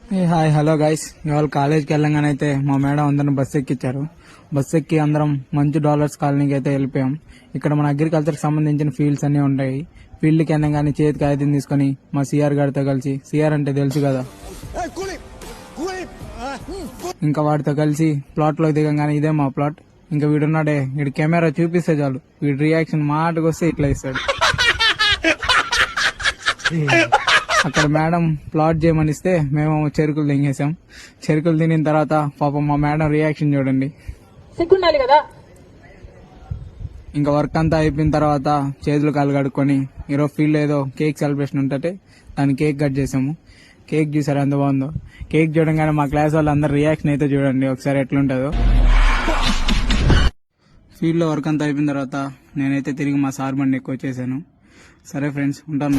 Hi hello guys, ఇవాళ కాలేజ్కి వెళ్ళంగానే అయితే మా మేడం అందరం బస్సు ఎక్కించారు. బస్సు ఎక్కి అందరం మంచి డాలర్స్ కాలనీకి అయితే వెళ్ళిపోయాం. ఇక్కడ మన అగ్రికల్చర్ సంబంధించిన ఫీల్డ్స్ అన్ని ఉంటాయి. ఫీల్డ్కి వెళ్ళగానే చేతికి ఆయుధం తీసుకుని మా సిఆర్ గారితో కలిసి, సిఆర్ అంటే తెలుసు కదా, ఇంకా వాడితో కలిసి ప్లాట్ లో దిగంగానే ఇదే మా ప్లాట్. ఇంకా వీడున్నాడే, వీడి కెమెరా చూపిస్తే చాలు, వీడి రియాక్షన్ మాటకు వస్తే ఇట్లా ఇస్తాడు. అక్కడ మేడం ప్లాట్ చేయమని ఇస్తే మేము చెరుకులు తింగేసాం. చెరుకులు తినిన తర్వాత పాపం మా మేడం రియాక్షన్ చూడండి. సిగ్గుండాలి కదా. ఇంకా వర్క్ అంతా అయిపోయిన తర్వాత చేతులు కాలు కడుక్కొని ఈరోజు ఫీల్డ్ ఏదో కేక్ సెలబ్రేషన్ ఉంటే దాన్ని కేక్ కట్ చేసాము. కేక్ చూసారు ఎంత బాగుందో. కేక్ చూడంగానే మా క్లాస్ వాళ్ళు అందరు రియాక్షన్ అయితే చూడండి ఒకసారి ఎట్లుంటుందో. ఫీల్డ్ లో వర్క్ అంతా అయిపోయిన తర్వాత నేనైతే తిరిగి మా సార్ బండి ఎక్కువ వచ్చేసాను. సరే ఫ్రెండ్స్, ఉంటాను.